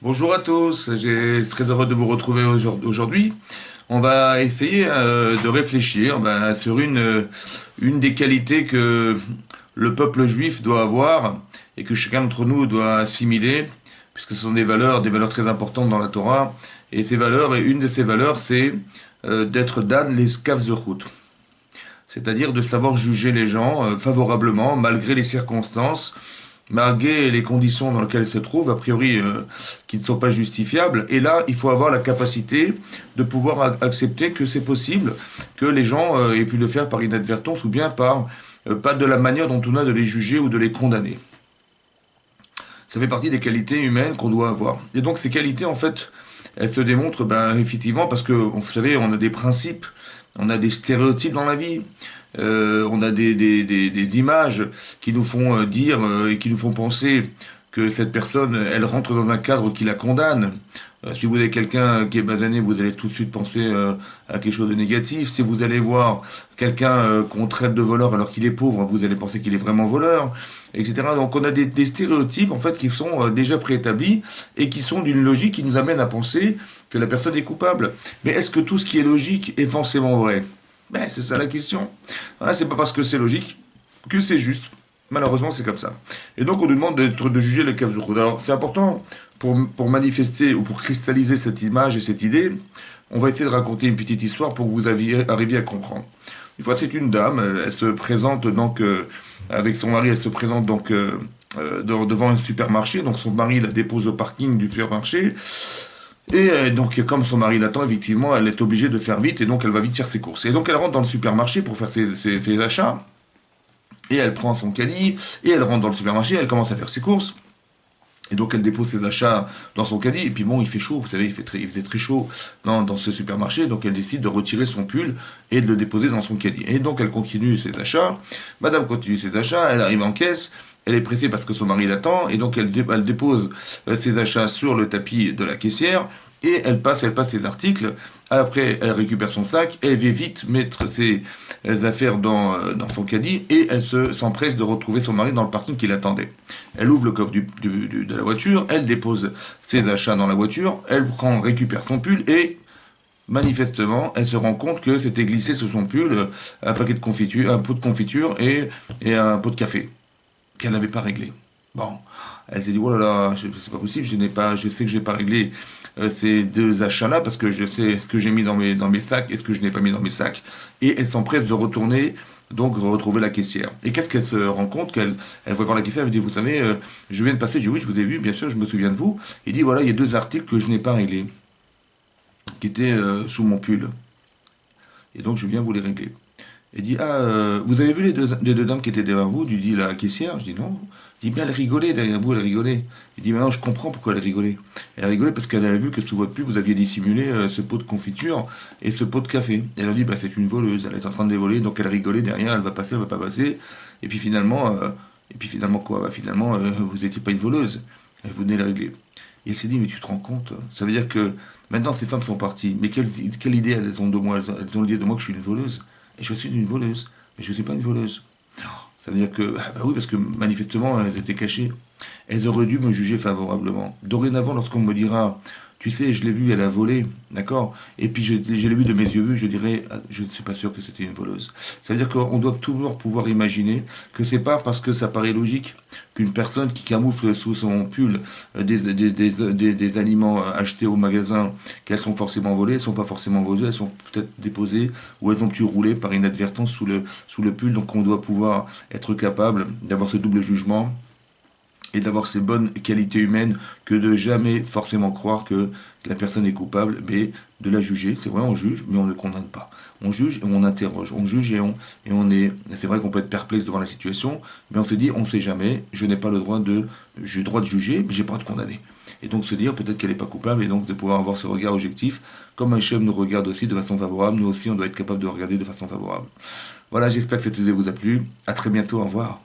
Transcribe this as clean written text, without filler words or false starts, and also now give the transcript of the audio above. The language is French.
Bonjour à tous, j'ai très heureux de vous retrouver aujourd'hui. On va essayer de réfléchir sur une des qualités que le peuple juif doit avoir et que chacun d'entre nous doit assimiler, puisque ce sont des valeurs très importantes dans la Torah. Et ces valeurs, et une de ces valeurs, c'est d'être Dan l'escav zechut, c'est-à-dire de savoir juger les gens favorablement, malgré les circonstances, malgré les conditions dans lesquelles ils se trouvent, a priori qui ne sont pas justifiables. Et là, il faut avoir la capacité de pouvoir accepter que c'est possible que les gens aient pu le faire par inadvertance ou bien par pas de la manière dont on a de les juger ou de les condamner. Ça fait partie des qualités humaines qu'on doit avoir. Et donc ces qualités, en fait, elles se démontrent effectivement parce que, vous savez, on a des principes, on a des stéréotypes dans la vie, on a des images qui nous font dire et qui nous font penser que cette personne, elle rentre dans un cadre qui la condamne. Si vous avez quelqu'un qui est basané, vous allez tout de suite penser à quelque chose de négatif. Si vous allez voir quelqu'un qu'on traite de voleur alors qu'il est pauvre, vous allez penser qu'il est vraiment voleur, etc. Donc on a des stéréotypes en fait qui sont déjà préétablis et qui sont d'une logique qui nous amène à penser que la personne est coupable. Mais est-ce que tout ce qui est logique est forcément vrai? C'est ça la question. Hein, c'est pas parce que c'est logique que c'est juste. Malheureusement, c'est comme ça. Et donc, on nous demande de juger le Kav Zuchud. Alors, c'est important pour manifester ou pour cristalliser cette image et cette idée. On va essayer de raconter une petite histoire pour que vous arriviez à comprendre. Une fois, c'est une dame. Elle se présente donc avec son mari. Elle se présente donc devant un supermarché. Donc, son mari la dépose au parking du supermarché. Et donc, comme son mari l'attend, effectivement, elle est obligée de faire vite, et donc elle va vite faire ses courses. Et donc, elle rentre dans le supermarché pour faire ses achats, et elle prend son caddie, et elle rentre dans le supermarché, elle commence à faire ses courses, et donc elle dépose ses achats dans son caddie, et puis bon, il fait chaud, vous savez, il faisait très chaud dans ce supermarché, donc elle décide de retirer son pull et de le déposer dans son caddie. Et donc elle continue ses achats, madame continue ses achats, elle arrive en caisse, elle est pressée parce que son mari l'attend, et donc elle dépose ses achats sur le tapis de la caissière, et elle passe ses articles. Après, elle récupère son sac, elle va vite mettre ses affaires dans son caddie, et elle s'empresse de retrouver son mari dans le parking qui l'attendait. Elle ouvre le coffre de la voiture, elle dépose ses achats dans la voiture, elle récupère son pull, et manifestement, elle se rend compte que c'était glissé sous son pull un paquet de confiture, un pot de confiture et un pot de café qu'elle n'avait pas réglé. Bon, elle s'est dit, oh là là, c'est pas possible, je sais que je n'ai pas réglé ces deux achats-là parce que je sais ce que j'ai mis dans mes sacs et ce que je n'ai pas mis dans mes sacs. Et elle s'empresse de retourner, donc retrouver la caissière. Et qu'est-ce qu'elle se rend compte elle va voir la caissière, elle dit, vous savez, je viens de passer, je dis, oui, je vous ai vu, bien sûr, je me souviens de vous. Il dit, voilà, il y a deux articles que je n'ai pas réglés, qui étaient sous mon pull. Et donc, je viens vous les régler. Il dit, ah, vous avez vu les deux dames qui étaient derrière vous? Dit la caissière. Je dis non. Il dit, bien, elle rigolait derrière vous, elle rigolait. Il dit, maintenant, je comprends pourquoi elle rigolait. Elle rigolait parce qu'elle avait vu que sous votre pub, vous aviez dissimulé ce pot de confiture et ce pot de café. Et elle a dit, bah, c'est une voleuse, elle est en train de les voler, donc elle rigolait derrière, elle va passer, elle va pas passer. Et puis finalement quoi? Bah, finalement, vous n'étiez pas une voleuse. Elle venait les régler. Et elle s'est dit, mais tu te rends compte? Ça veut dire que maintenant, ces femmes sont parties. Mais quelle idée elles ont de moi? Elles ont l'idée de moi que je suis une voleuse. Et je suis une voleuse. Mais je ne suis pas une voleuse. Ça veut dire que, bah oui, parce que manifestement, elles étaient cachées. Elles auraient dû me juger favorablement. Dorénavant, lorsqu'on me dira, tu sais, je l'ai vue, elle a volé, d'accord? Et puis je l'ai vue de mes yeux vus, je dirais, ah, je ne suis pas sûr que c'était une voleuse. Ça veut dire qu'on doit toujours pouvoir imaginer que c'est pas parce que ça paraît logique qu'une personne qui camoufle sous son pull des aliments achetés au magasin, qu'elles sont forcément volées, elles sont pas forcément volées, elles sont peut-être déposées ou elles ont pu rouler par inadvertance sous le pull. Donc on doit pouvoir être capable d'avoir ce double jugement et d'avoir ces bonnes qualités humaines que de jamais forcément croire que la personne est coupable, mais de la juger. C'est vrai, on juge, mais on ne condamne pas. On juge et on interroge. On juge et on est... C'est vrai qu'on peut être perplexe devant la situation, mais on se dit, on ne sait jamais, je n'ai pas le droit de... J'ai le droit de juger, mais j'ai pas le droit de condamner. Et donc se dire peut-être qu'elle n'est pas coupable, et donc de pouvoir avoir ce regard objectif, comme Hachem nous regarde aussi de façon favorable, nous aussi on doit être capable de regarder de façon favorable. Voilà, j'espère que cette idée vous a plu. À très bientôt, au revoir.